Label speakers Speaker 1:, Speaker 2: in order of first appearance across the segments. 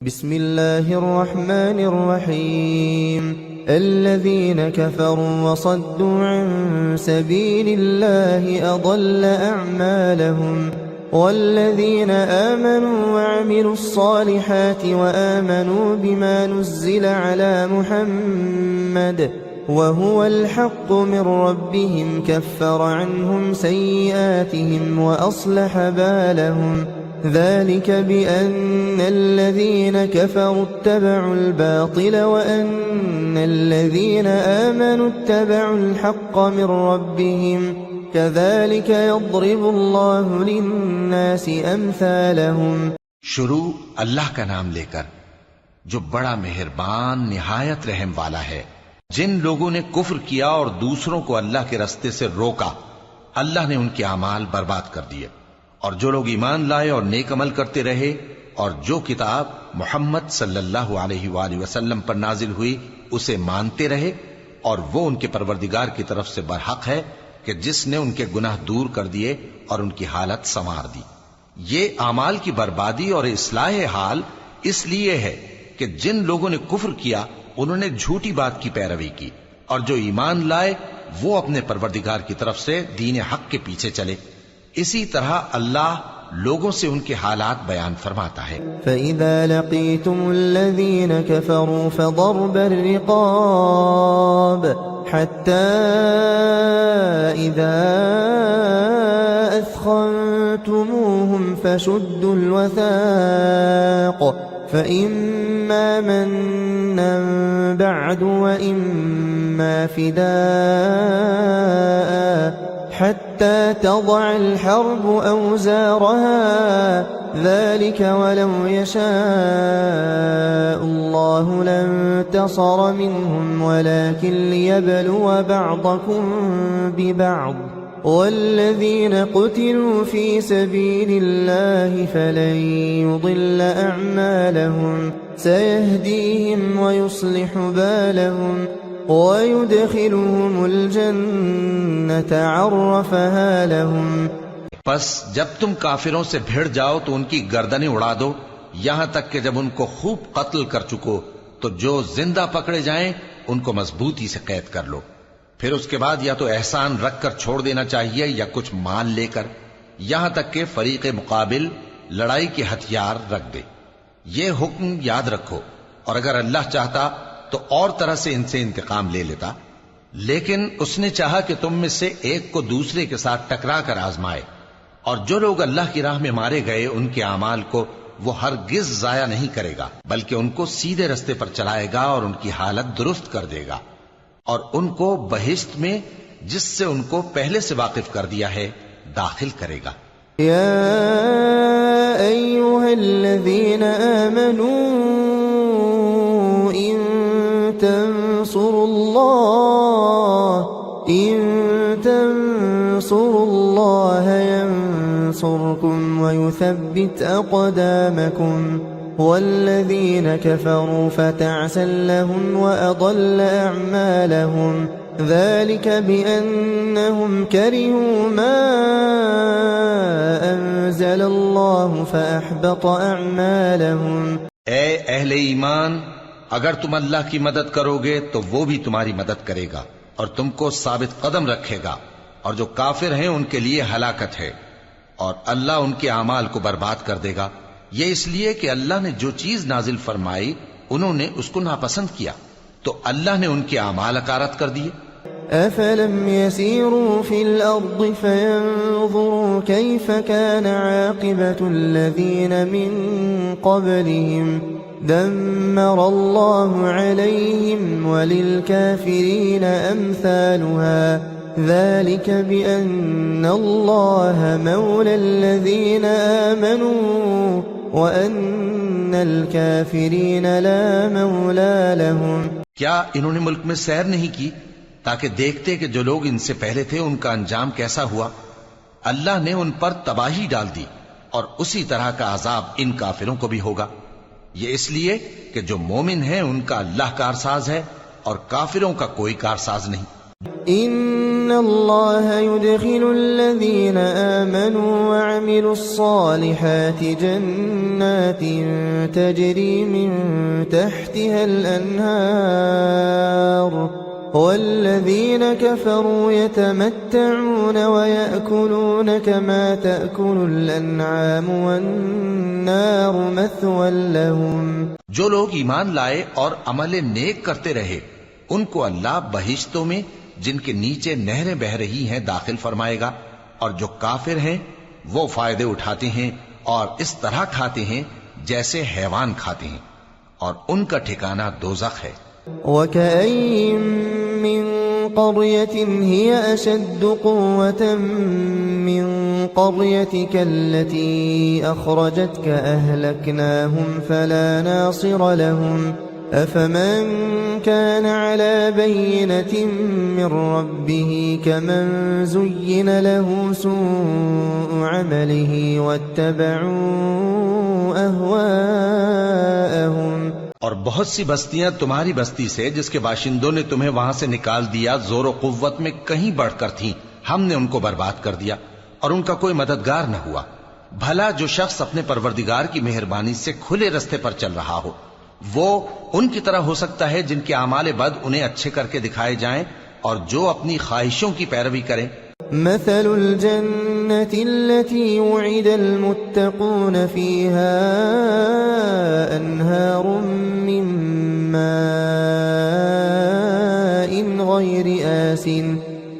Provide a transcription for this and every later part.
Speaker 1: بسم الله الرحمن الرحيم الذين كفروا وصدوا عن سبيل الله أضل أعمالهم والذين آمنوا وعملوا الصالحات وآمنوا بما نزل على محمد وهو الحق من ربهم كفر عنهم سيئاتهم وأصلح بالهم ذلك بأن الذين كفروا اتبعوا الباطل وأن الذين آمنوا اتبعوا الحق من ربهم كذلك يضرب الله للناس أمثالهم.
Speaker 2: شروع اللہ کا نام لے کر جو بڑا مہربان نہایت رحم والا ہے. جن لوگوں نے کفر کیا اور دوسروں کو اللہ کے رستے سے روکا اللہ نے ان کے اعمال برباد کر دیے، اور جو لوگ ایمان لائے اور نیک عمل کرتے رہے اور جو کتاب محمد صلی اللہ علیہ وآلہ وسلم پر نازل ہوئی اسے مانتے رہے، اور وہ ان کے پروردگار کی طرف سے برحق ہے کہ جس نے ان کے گناہ دور کر دیے اور ان کی حالت سنوار دی. یہ اعمال کی بربادی اور اصلاح حال اس لیے ہے کہ جن لوگوں نے کفر کیا انہوں نے جھوٹی بات کی پیروی کی، اور جو ایمان لائے وہ اپنے پروردگار کی طرف سے دین حق کے پیچھے چلے. اسی طرح اللہ لوگوں سے ان کے حالات بیان فرماتا ہے.
Speaker 1: فَإِذَا لَقِيتُمُ الَّذِينَ كَفَرُوا فَضَرْبَ الرِّقَابِ حَتَّى إِذَا أَثْخَنْتُمُوهُمْ فَشُدُّوا الْوَثَاقَ فَإِمَّا مَنًّا بَعْدُ وَإِمَّا فِدَاءً حتى تضع الحرب أوزارها ذلك ولو يشاء الله لانتصر منهم ولكن ليبلو بعضكم ببعض والذين قتلوا في سبيل الله فلن يضل أعمالهم سيهديهم ويصلح بالهم وَيُدْخِلُهُمُ الْجَنَّةَ عَرَّفَهَا لَهُمْ.
Speaker 2: پس جب تم کافروں سے بھیڑ جاؤ تو ان کی گردنیں اڑا دو یہاں تک کہ جب ان کو خوب قتل کر چکو تو جو زندہ پکڑے جائیں ان کو مضبوطی سے قید کر لو. پھر اس کے بعد یا تو احسان رکھ کر چھوڑ دینا چاہیے یا کچھ مال لے کر، یہاں تک کہ فریق مقابل لڑائی کے ہتھیار رکھ دے. یہ حکم یاد رکھو، اور اگر اللہ چاہتا تو اور طرح سے ان سے انتقام لے لیتا، لیکن اس نے چاہا کہ تم میں سے ایک کو دوسرے کے ساتھ ٹکرا کر آزمائے. اور جو لوگ اللہ کی راہ میں مارے گئے ان کے اعمال کو وہ ہرگز ضائع نہیں کرے گا، بلکہ ان کو سیدھے رستے پر چلائے گا اور ان کی حالت درست کر دے گا، اور ان کو بہشت میں جس سے ان کو پہلے سے واقف کر دیا ہے داخل کرے گا.
Speaker 1: یا ایھا الذین آمنوا إن تنصروا الله ينصركم ويثبت أقدامكم والذين كفروا فتعسا لهم وأضل أعمالهم ذلك بأنهم كرهوا ما أنزل الله فأحبط أعمالهم.
Speaker 2: اے اہل ایمان، اگر تم اللہ کی مدد کرو گے تو وہ بھی تمہاری مدد کرے گا اور تم کو ثابت قدم رکھے گا، اور جو کافر ہیں ان کے لیے ہلاکت ہے، اور اللہ ان کے اعمال کو برباد کر دے گا. یہ اس لیے کہ اللہ نے جو چیز نازل فرمائی انہوں نے اس کو ناپسند کیا تو اللہ نے ان کے اعمال اکارت کر دیے.
Speaker 1: أفلم يسيروا في الأرض فينظروا كيف كان عاقبة الذين من قبلهم دمر الله عليهم وللكافرين أمثالها ذلك بأن الله مولى الذين آمنوا وأن الكافرين لا مولى لهم.
Speaker 2: کیا انہوں نے ملک میں سیر نہیں کی تاکہ دیکھتے کہ جو لوگ ان سے پہلے تھے ان کا انجام کیسا ہوا؟ اللہ نے ان پر تباہی ڈال دی اور اسی طرح کا عذاب ان کافروں کو بھی ہوگا. یہ اس لیے کہ جو مومن ہیں ان کا اللہ کارساز ہے اور کافروں کا کوئی کارساز نہیں.
Speaker 1: ان الله يدخل الذين آمنوا وعملوا الصالحات جنات تجري من تحتها الأنهار والذين كفروا يتمتعون ويأكلون كما تأكل الأنعام والنار مثوى لهم.
Speaker 2: جو لوگ ایمان لائے اور عمل نیک کرتے رہے ان کو اللہ بہشتوں میں جن کے نیچے نہریں بہ رہی ہیں داخل فرمائے گا، اور جو کافر ہیں وہ فائدے اٹھاتے ہیں اور اس طرح کھاتے ہیں جیسے حیوان کھاتے ہیں، اور ان کا ٹھکانہ دوزخ ہے.
Speaker 1: وَكَأَيٍّ مِّن قَرْيَةٍ هِيَ أَشَدُّ قُوَّةً مِّن قَرْيَتِكَ الَّتِي أَخْرَجَتْكَ أَهْلَكْنَاهُمْ فَلَا نَاصِرَ لَهُمْ. أَفَمَن كَانَ عَلَى بَيِّنَةٍ مِّن رَّبِّهِ كَمَن زُيِّنَ لَهُ سُوءُ عَمَلِهِ وَاتَّبَعُوا أَهْوَاءَهُمْ.
Speaker 2: اور بہت سی بستیاں تمہاری بستی سے جس کے باشندوں نے تمہیں وہاں سے نکال دیا زور و قوت میں کہیں بڑھ کر تھیں، ہم نے ان کو برباد کر دیا اور ان کا کوئی مددگار نہ ہوا. بھلا جو شخص اپنے پروردگار کی مہربانی سے کھلے رستے پر چل رہا ہو وہ ان کی طرح ہو سکتا ہے جن کے اعمال بد انہیں اچھے کر کے دکھائے جائیں اور جو اپنی خواہشوں کی پیروی کریں.
Speaker 1: مثل الجنة التي وعد المتقون فيها أنهار من ماء غير آسن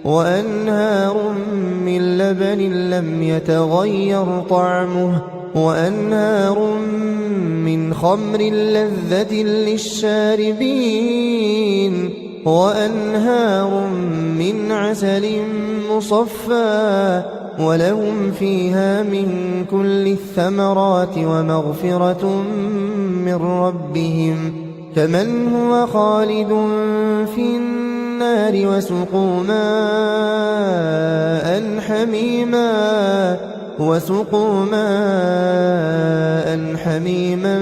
Speaker 1: وأنهار من لبن لم يتغير طعمه وأنهار من خمر لذة للشاربين وأنهار من عسل مصفى ولهم فيها من كل الثمرات ومغفرة من ربهم كمن هو خالد في النار وسقوا ماء حميما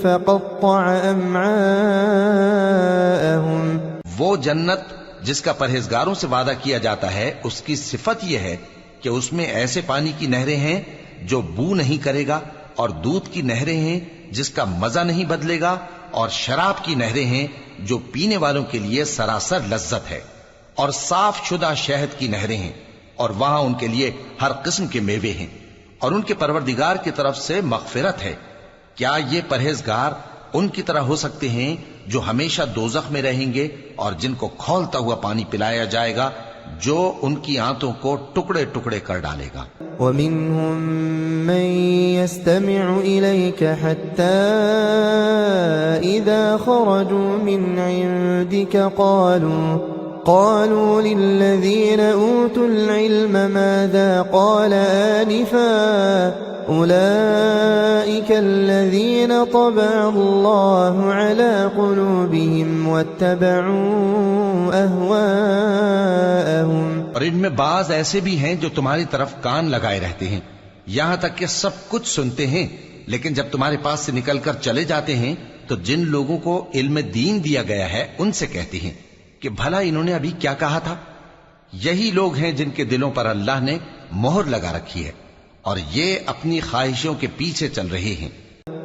Speaker 1: فقطع أمعاءهم.
Speaker 2: وہ جنت جس کا پرہیزگاروں سے وعدہ کیا جاتا ہے اس کی صفت یہ ہے کہ اس میں ایسے پانی کی نہریں ہیں جو بو نہیں کرے گا، اور دودھ کی نہریں ہیں جس کا مزہ نہیں بدلے گا، اور شراب کی نہریں ہیں جو پینے والوں کے لیے سراسر لذت ہے، اور صاف شدہ شہد کی نہریں ہیں، اور وہاں ان کے لیے ہر قسم کے میوے ہیں، اور ان کے پروردگار کی طرف سے مغفرت ہے. کیا یہ پرہیزگار ان کی طرح ہو سکتے ہیں جو ہمیشہ دوزخ میں رہیں گے اور جن کو کھولتا ہوا پانی پلایا جائے گا جو ان کی آنتوں کو ٹکڑے ٹکڑے کر ڈالے گا.
Speaker 1: وَمِنْهُمْ مَنْ يَسْتَمِعُ إِلَيْكَ حَتَّى إِذَا خَرَجُوا مِنْ عِنْدِكَ قالوا للذين أوتوا العلم ماذا قال آنفا أولئك الذين طبع الله على قلوبهم واتبعوا أهواءهم.
Speaker 2: اور ان میں بعض ایسے بھی ہیں جو تمہاری طرف کان لگائے رہتے ہیں یہاں تک کہ سب کچھ سنتے ہیں، لیکن جب تمہارے پاس سے نکل کر چلے جاتے ہیں تو جن لوگوں کو علم دین دیا گیا ہے ان سے کہتے ہیں کہ بھلا انہوں نے ابھی کیا کہا تھا. یہی لوگ ہیں جن کے دلوں پر اللہ نے مہر لگا رکھی ہے اور یہ اپنی خواہشوں کے پیچھے چل رہے ہیں.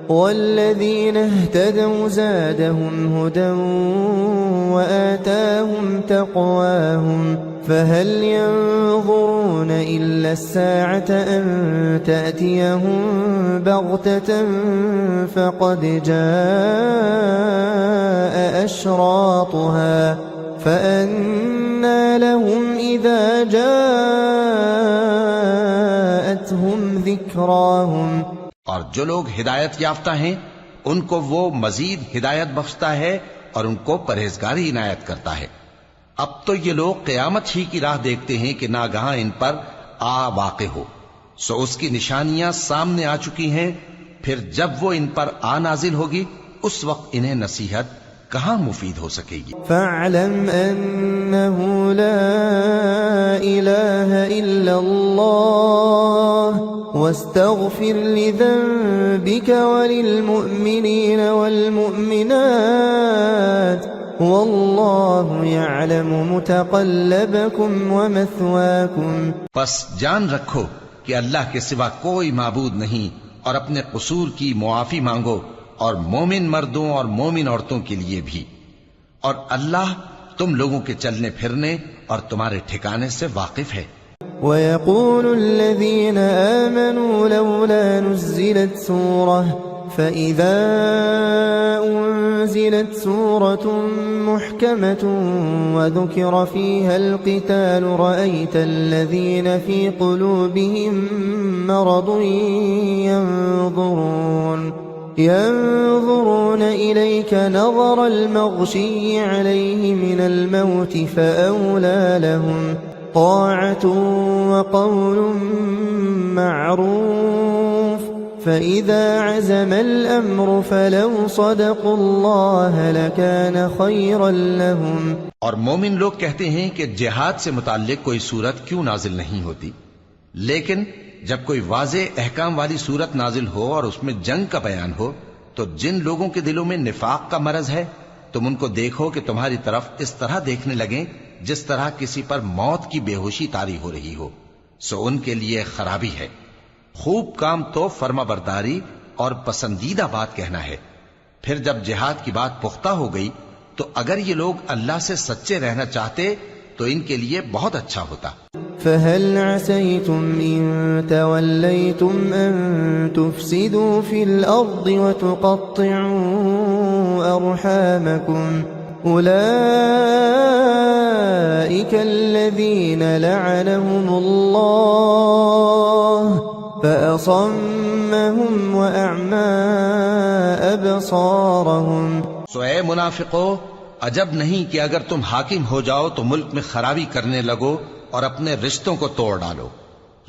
Speaker 1: والذین اهتدوا زادهم هدى وآتاهم تقواهم فهل ينظرون إلا الساعة أن تأتيهم بغتة فقد جاء أشراطها فأنى لهم إذا جاءتهم ذكراهم.
Speaker 2: اور جو لوگ ہدایت یافتہ ہیں ان کو وہ مزید ہدایت بخشتا ہے اور ان کو پرہیزگاری عنایت کرتا ہے. اب تو یہ لوگ قیامت ہی کی راہ دیکھتے ہیں کہ ناگہاں ان پر آ واقع ہو، سو اس کی نشانیاں سامنے آ چکی ہیں، پھر جب وہ ان پر آ نازل ہوگی اس وقت انہیں نصیحت کہاں مفید ہو سکے گی.
Speaker 1: فاعلم انه لا الہ الا اللہ واستغفر لذنبك وللمؤمنین والمؤمنات والله يعلم متقلبكم ومثواكم.
Speaker 2: پس جان رکھو کہ اللہ کے سوا کوئی معبود نہیں، اور اپنے قصور کی معافی مانگو، اور مومن مردوں اور مومن عورتوں کے لیے بھی، اور اللہ تم لوگوں کے چلنے پھرنے اور تمہارے ٹھکانے سے واقف ہے.
Speaker 1: ويقول الذين آمنوا لولا نزلت سورة فإذا أنزلت سورة محكمة وذكر فيها القتال رأيت الذين في قلوبهم مرض ينظرون إليك نظر المغشي عليه من الموت فأولى لهم طاعة وقول معروف فإذا عزم الأمر فلو صدقوا الله لكان خيرا لهم.
Speaker 2: اور مومن لوگ کہتے ہیں کہ جہاد سے متعلق کوئی صورت کیوں نازل نہیں ہوتی، لیکن جب کوئی واضح احکام والی صورت نازل ہو اور اس میں جنگ کا بیان ہو تو جن لوگوں کے دلوں میں نفاق کا مرض ہے تم ان کو دیکھو کہ تمہاری طرف اس طرح دیکھنے لگیں جس طرح کسی پر موت کی بے ہوشی طاری ہو رہی ہو، سو ان کے لیے خرابی ہے. خوب کام تو فرما برداری اور پسندیدہ بات کہنا ہے. پھر جب جہاد کی بات پختہ ہو گئی تو اگر یہ لوگ اللہ سے سچے رہنا چاہتے تو ان کے لیے بہت اچھا ہوتا.
Speaker 1: فهل عسيتم إن توليتم أن تفسدوا في الأرض وتقطعوا أرحامكم أولئك الذين لعنهم الله فأصمهم وأعمى أبصارهم.
Speaker 2: سو اے منافقو، عجب نہیں کہ اگر تم حاکم ہو جاؤ تو ملک میں خرابی کرنے لگو اور اپنے رشتوں کو توڑ ڈالو.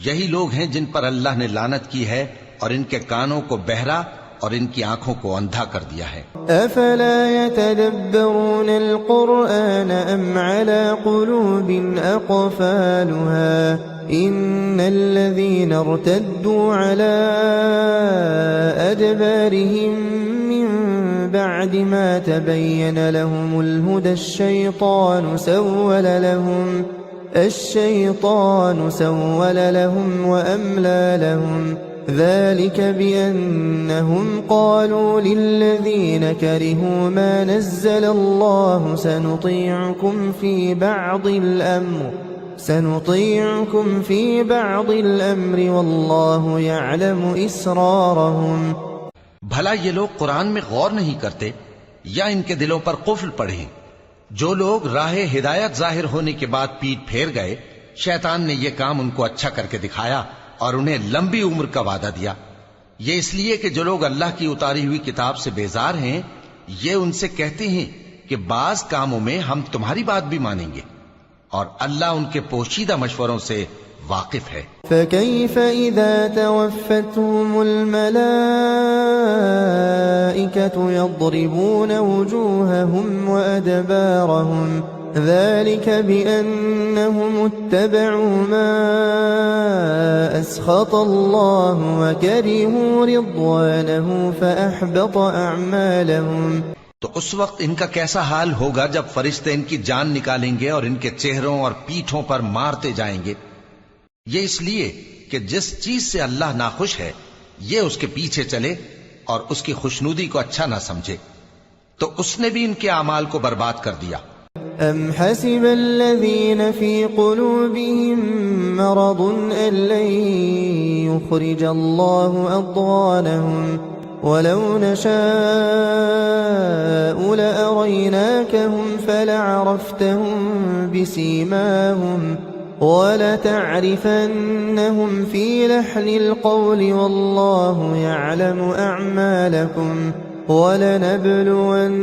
Speaker 2: یہی لوگ ہیں جن پر اللہ نے لعنت کی ہے اور ان کے کانوں کو بہرا اور ان کی آنکھوں کو اندھا کر دیا ہے.
Speaker 1: افلا يتدبرون القرآن ام على قلوب اقفالها ان الذين ارتدوا على ادبارهم من بعد ما تبين لهم الهدى الشيطان سول لهم وأملى لهم ذلك بأنهم قالوا للذين كرهوا ما نزل الله سنطيعكم في بعض الأمر والله يعلم إسرارهم.
Speaker 2: بھلا یہ لوگ قرآن میں غور نہیں کرتے یا ان کے دلوں پر قفل پڑے؟ جو لوگ راہ ہدایت ظاہر ہونے کے بعد پیٹ پھیر گئے، شیطان نے یہ کام ان کو اچھا کر کے دکھایا اور انہیں لمبی عمر کا وعدہ دیا. یہ اس لیے کہ جو لوگ اللہ کی اتاری ہوئی کتاب سے بیزار ہیں یہ ان سے کہتے ہیں کہ بعض کاموں میں ہم تمہاری بات بھی مانیں گے، اور اللہ ان کے پوشیدہ مشوروں سے واقف ہے.
Speaker 1: فكيف إذا توفتهم الملائكة يضربون وجوههم وأدبارهم ذلك بأنهم اتبعوا ما أسخط الله وكرهوا رضوانه فأحبط أعمالهم.
Speaker 2: تو اس وقت ان کا کیسا حال ہوگا جب فرشتے ان کی جان نکالیں گے اور ان کے چہروں اور پیٹھوں پر مارتے جائیں گے. یہ اس لیے کہ جس چیز سے اللہ ناخوش ہے یہ اس کے پیچھے چلے اور اس کی خوشنودی کو اچھا نہ سمجھے، تو اس نے بھی ان کے اعمال کو برباد کر دیا.
Speaker 1: ام حسب الذين في قلوبهم مرض ان لن يخرج الله اضغانهم ولو نشاء لأريناكهم فلعرفتهم بسيماهم وَلَتَعْرِفَنَّهُمْ فِي لَحْنِ الْقَوْلِ وَاللَّهُ يَعْلَمُ أَعْمَالَكُمْ وَلَنَبْلُوَنَّكُمْ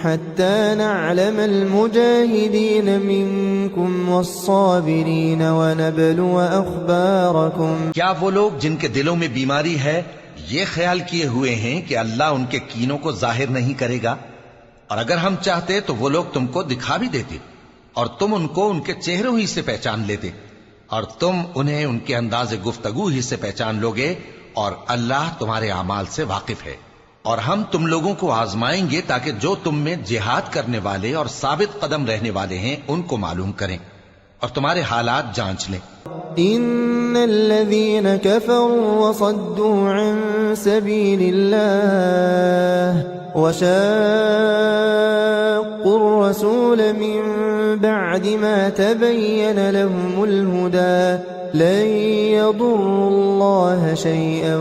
Speaker 1: حَتَّى نَعْلَمَ الْمُجَاهِدِينَ مِنْكُمْ وَالصَّابِرِينَ وَنَبْلُوَ أَخْبَارَكُمْ.
Speaker 2: کیا وہ لوگ جن کے دلوں میں بیماری ہے یہ خیال کیے ہوئے ہیں کہ اللہ ان کے کینوں کو ظاہر نہیں کرے گا؟ اور اگر ہم چاہتے تو وہ لوگ تم کو دکھا بھی دیتے اور تم ان کو ان کے چہروں ہی سے پہچان لیتے، اور تم انہیں ان کے انداز گفتگو ہی سے پہچان لوگے، اور اللہ تمہارے اعمال سے واقف ہے. اور ہم تم لوگوں کو آزمائیں گے تاکہ جو تم میں جہاد کرنے والے اور ثابت قدم رہنے والے ہیں ان کو معلوم کریں اور تمہارے حالات جانچ لیں.
Speaker 1: إن الذين كفروا وصدوا عن سبيل الله وشاقوا الرسول من بعد ما تبين لهم الهدى لن يضروا الله شيئا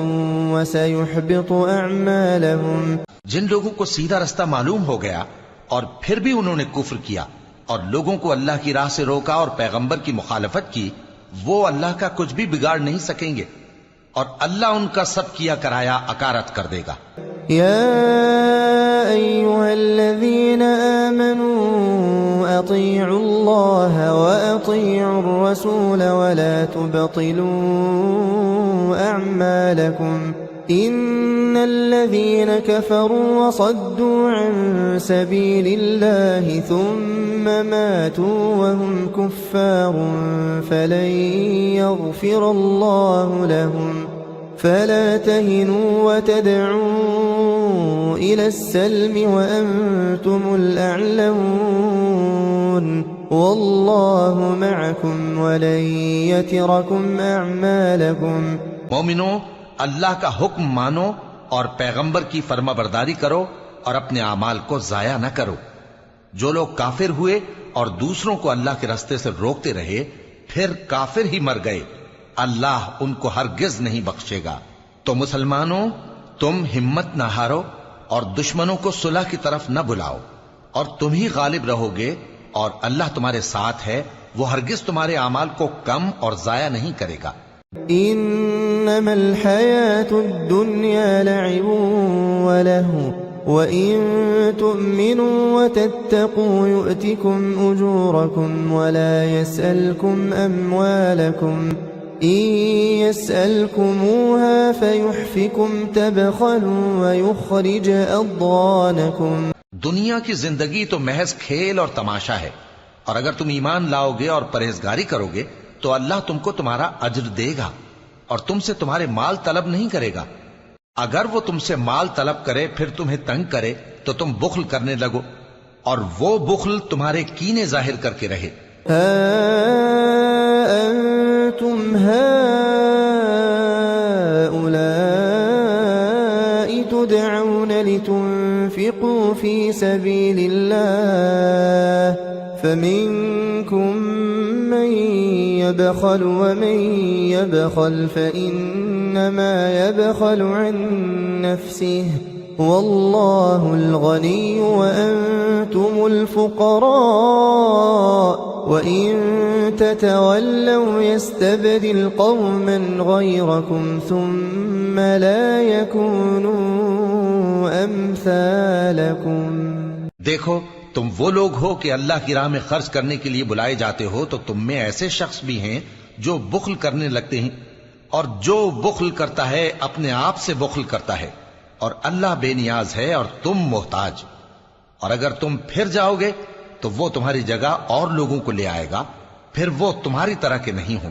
Speaker 1: وسيحبط أعمالهم.
Speaker 2: جن لوگوں کو سیدھا رستہ معلوم ہو گیا اور پھر بھی انہوں نے کفر کیا اور لوگوں کو اللہ کی راہ سے روکا اور پیغمبر کی مخالفت کی، وہ اللہ کا کچھ بھی بگاڑ نہیں سکیں گے اور اللہ ان کا سب کیا کرایا اکارت کر دے گا.
Speaker 1: يا أيها الذين آمنوا أطيعوا الله وأطيعوا الرسول ولا تبطلوا أعمالكم إن الذين كفروا وصدوا عن سبيل الله ثم ماتوا وهم كفار فلن يغفر الله لهم فلا تهنوا وتدعوا إلى السلم وأنتم الأعلون والله معكم ولن يتركم أعمالكم.
Speaker 2: مومنو، اللہ کا حکم مانو اور پیغمبر کی فرما برداری کرو اور اپنے اعمال کو ضائع نہ کرو. جو لوگ کافر ہوئے اور دوسروں کو اللہ کے راستے سے روکتے رہے پھر کافر ہی مر گئے، اللہ ان کو ہرگز نہیں بخشے گا. تو مسلمانوں، تم ہمت نہ ہارو اور دشمنوں کو صلح کی طرف نہ بلاؤ اور تم ہی غالب رہو گے اور اللہ تمہارے ساتھ ہے، وہ ہرگز تمہارے اعمال کو کم اور ضائع نہیں کرے گا.
Speaker 1: إنما الحياة الدنيا لعب ولهو وإن تؤمنوا وتتقوا يؤتكم أجوركم ولا يسألكم أموالكم إن يسألكموها فيحفكم تبخلوا ويخرج أضغانكم.
Speaker 2: دنیا کی زندگی تو محض کھیل اور تماشا ہے، اور اگر تم ایمان لاؤ گے اور پرہیزگاری کرو گے تو اللہ تم کو تمہارا اجر دے گا اور تم سے تمہارے مال طلب نہیں کرے گا. اگر وہ تم سے مال طلب کرے پھر تمہیں تنگ کرے تو تم بخل کرنے لگو اور وہ بخل تمہارے کینے ظاہر کر کے رہے.
Speaker 1: أنتم هؤلاء تدعون لتنفقوا في سبيل الله فمنكم من يبخل ومن يبخل فإنما يبخل عن نفسه والله الغني وأنتم الفقراء وإن تتولوا يستبدل قوما غيركم ثم لا يكونوا أمثالكم.
Speaker 2: دیکھو، تم وہ لوگ ہو کہ اللہ کی راہ میں خرچ کرنے کے لیے بلائے جاتے ہو، تو تم میں ایسے شخص بھی ہیں جو بخل کرنے لگتے ہیں، اور جو بخل کرتا ہے اپنے آپ سے بخل کرتا ہے، اور اللہ بے نیاز ہے اور تم محتاج. اور اگر تم پھر جاؤ گے تو وہ تمہاری جگہ اور لوگوں کو لے آئے گا، پھر وہ تمہاری طرح کے نہیں ہوں گے.